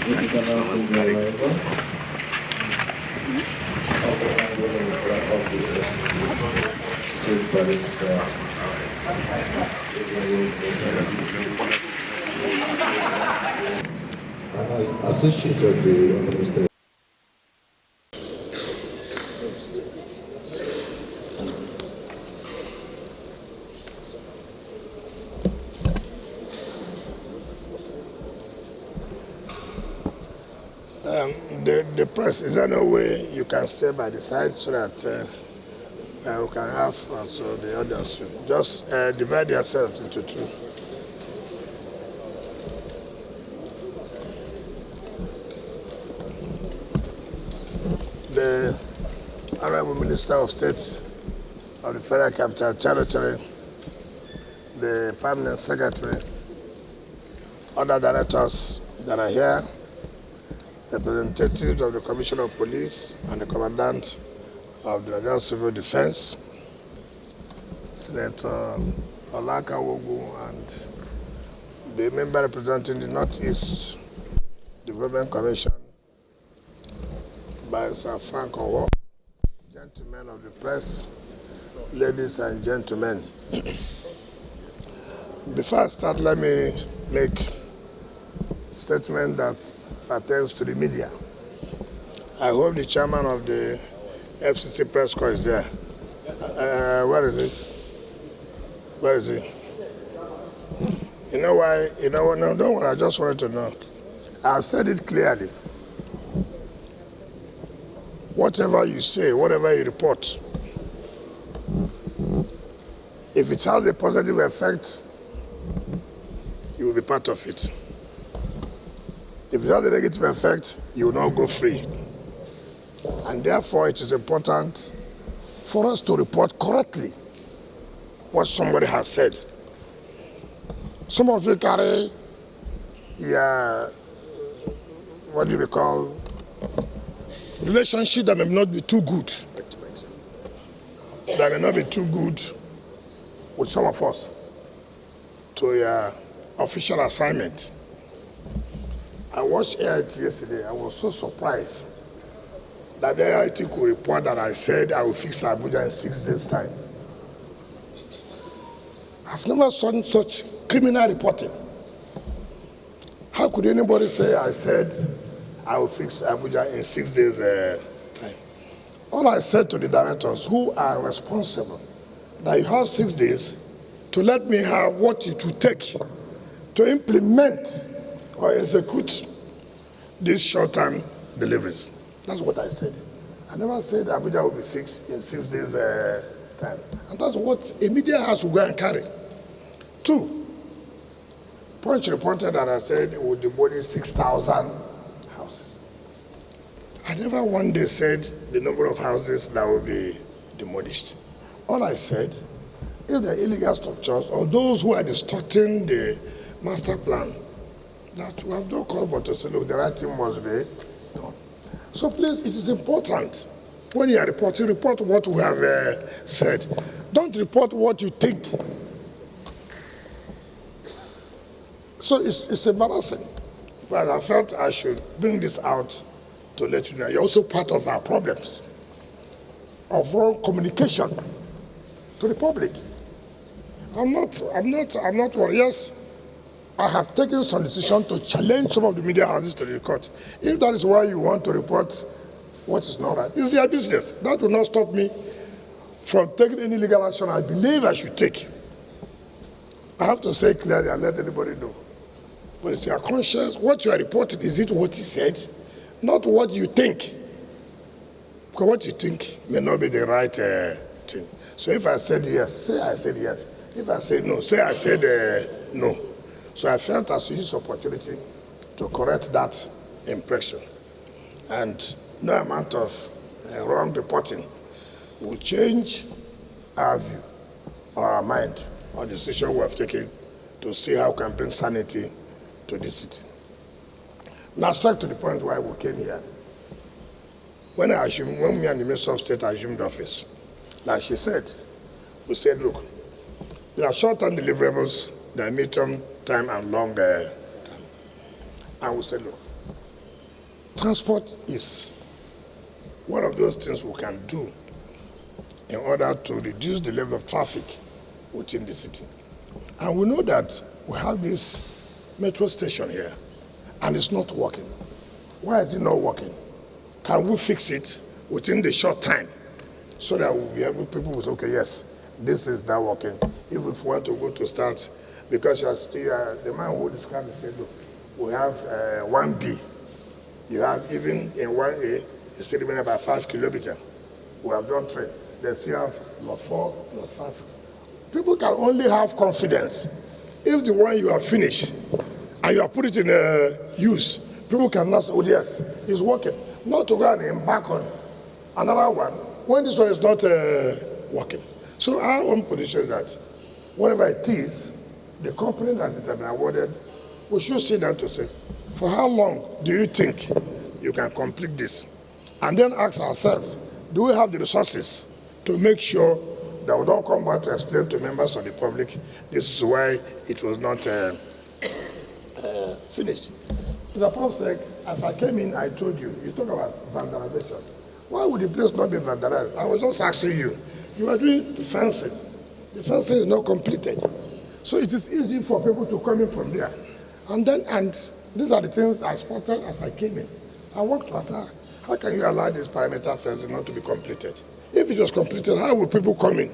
This is announcing the arrival of the handling officers to Barrister. And as associate of the Minister. The press, is there no way you can stay by the side so that we can have also the audience? Just divide yourselves into two. The Honorable Minister of State of the Federal Capital Territory, the Permanent Secretary, other directors that are here, the representatives of the Commissioner of Police and the Commandant of the Nigerian Civil Defense, Senator Olaka Wogu, and the member representing the Northeast Development Commission, by Sir Frank Owo, gentlemen of the press, ladies and gentlemen. Before I start, let me make a statement that pertains to the media. I hope the chairman of the FCC press corps is there. Where is he? Where is he? You know why? You know what? No, don't worry. I just wanted to know. I've said it clearly. Whatever you say, whatever you report, if it has a positive effect, you will be part of it. If it has a negative effect, you will not go free. And therefore, it is important for us to report correctly what somebody has said. Some of you carry what do we call, relationship that may not be too good. That may not be too good with some of us to your official assignment. I watched AIT yesterday. I was so surprised that the AIT could report that I said I will fix Abuja in 6 days' time. I've never seen such criminal reporting. How could anybody say I said I will fix Abuja in 6 days' time? All I said to the directors who are responsible, that you have 6 days to let me have what it will take to implement or execute these short-term deliveries. That's what I said. I never said Abuja will be fixed in 6 days' time. And that's what a media house will go and carry. 2, Punch reported that I said it would demolish 6,000 houses. I never one day said the number of houses that will be demolished. All I said, if the illegal structures or those who are distorting the master plan, that we have no call but to say, look, the right thing must be done. So please, it is important when you are reporting, report what we have said. Don't report what you think. So it's embarrassing. But I felt I should bring this out to let you know you're also part of our problems of wrong communication to the public. I'm not worried. Yes, I have taken some decision to challenge some of the media houses to the court. If that is why you want to report what is not right, it's their business. That will not stop me from taking any legal action I believe I should take. I have to say clearly and let anybody know. But it's your conscience. What you are reporting, is it what he said? Not what you think. Because what you think may not be the right thing. So if I said yes, say I said yes. If I said no, say I said no. So I felt I should use this opportunity to correct that impression. And no amount of wrong reporting will change our view or our mind or the decision we have taken to see how we can bring sanity to this city. Now, straight to the point why we came here. When me and the Minister of State assumed office, like she said, we said, look, there are short-term deliverables, there are medium time and long time. And we said, look, transport is one of those things we can do in order to reduce the level of traffic within the city. And we know that we have this metro station here, and it's not working. Why is it not working? Can we fix it within the short time so that we'll be able, people will say, okay, yes, this is now working. If we want to go to start, because the man who described it said, look, we have 1B. You have even in 1A, it's still been about 5 kilometers. We have done 3. They still have lot 4, lot 5. People can only have confidence if the one you have finished and you have put it in use. People cannot say, oh yes, it's working. Not to go and embark on another one when this one is not working. So our own position is that whatever it is, the company that it has been awarded, we should sit down to say, for how long do you think you can complete this? And then ask ourselves, do we have the resources to make sure that we don't come back to explain to members of the public, this is why it was not finished. To the sake, as I came in, I told you, you talk about vandalization. Why would the place not be vandalized? I was just asking you, you are doing fencing. The fencing is not completed. So it is easy for people to come in from there. And these are the things I spotted as I came in. I walked with her. How can you allow this perimeter fencing not to be completed? If it was completed, how will people come in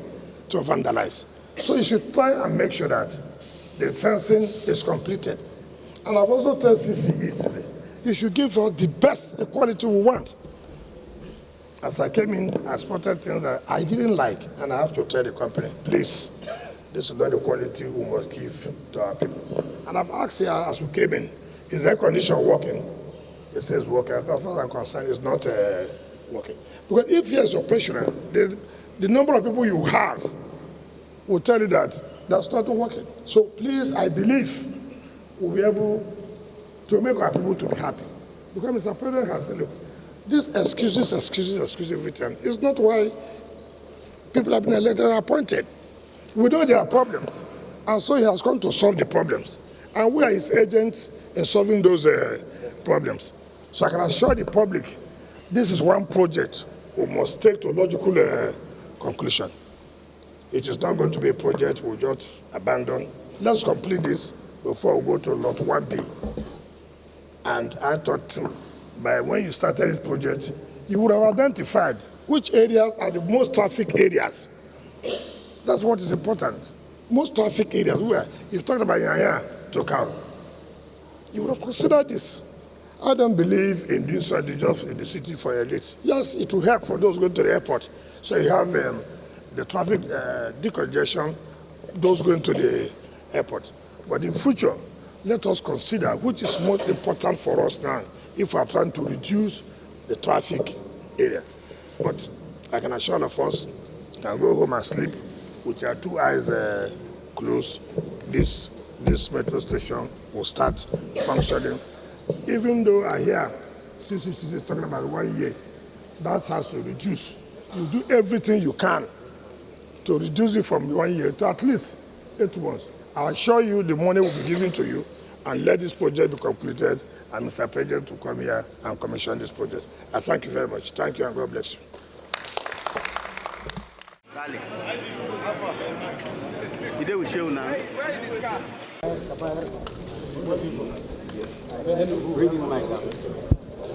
to vandalize? So you should try and make sure that the fencing is completed. And I've also told CCE today, you should give us the best, the quality we want. As I came in, I spotted things that I didn't like, and I have to tell the company, please, this is not the quality we must give to our people. And I've asked here as we came in, is the air conditioner working? It says working. As far as I'm concerned, it's not working. Because if it's operational, the number of people you have will tell you that that's not working. So please, I believe we'll be able to make our people to be happy. Because Mr. President has said, look, these excuses every time is not why people have been elected and appointed. We know there are problems, and so he has come to solve the problems. And we are his agents in solving those problems. So I can assure the public, this is one project we must take to logical conclusion. It is not going to be a project we'll just abandon. Let's complete this before we go to lot 1B. And I thought too, by when you started this project, you would have identified which areas are the most traffic areas. That's what is important. Most traffic areas where you've talked about Yaya to Karo. You would have considered this. I don't believe in doing just in the city for elites. Yes, it will help for those going to the airport. So you have the traffic decongestion, those going to the airport. But in future, let us consider which is most important for us now if we are trying to reduce the traffic area. But I can assure all of us, you can go home and sleep with your 2 eyes closed. This metro station will start functioning. Even though I hear CCC is talking about 1 year, that has to reduce. You do everything you can to reduce it from 1 year to at least 8 months. I assure you the money will be given to you and let this project be completed, and Mr. President to come here and commission this project. I thank you very much. Thank you and God bless you.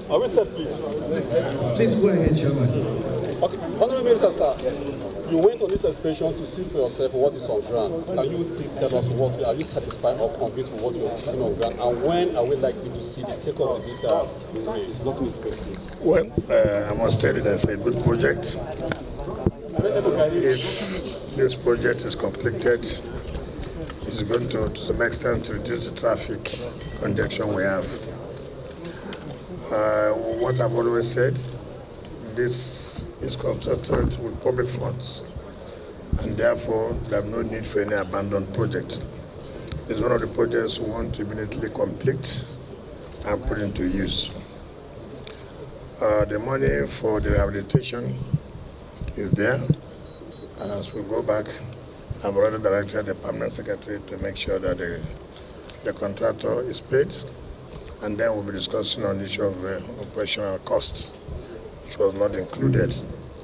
Are we set, please? Please go ahead, Chairman. Okay, Honorable Minister, sir, you went on this inspection to see for yourself what is on ground. Can you please tell us are you satisfied or convinced with what you have seen on ground, and when are we likely to see the takeoff of this race? Not mistakes, please. Well, I must tell you that's a good project. If this project is completed, it's going to some extent reduce the traffic congestion we have. What I've always said, this is constructed with public funds, and therefore there's no need for any abandoned project. It's one of the projects we want to immediately complete and put into use. The money for the rehabilitation is there. As we go back, I've already directed the permanent secretary to make sure that the contractor is paid. And then we'll be discussing on the issue of operational costs, which was not included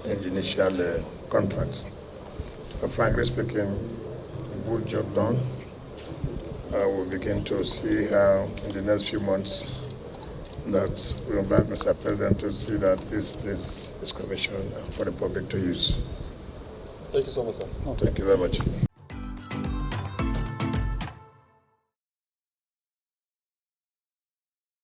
in the initial contract. Frankly speaking, good job done. We'll begin to see how in the next few months that we invite Mr. President to see that this place is commissioned for the public to use. Thank you so much, sir. Thank you very much.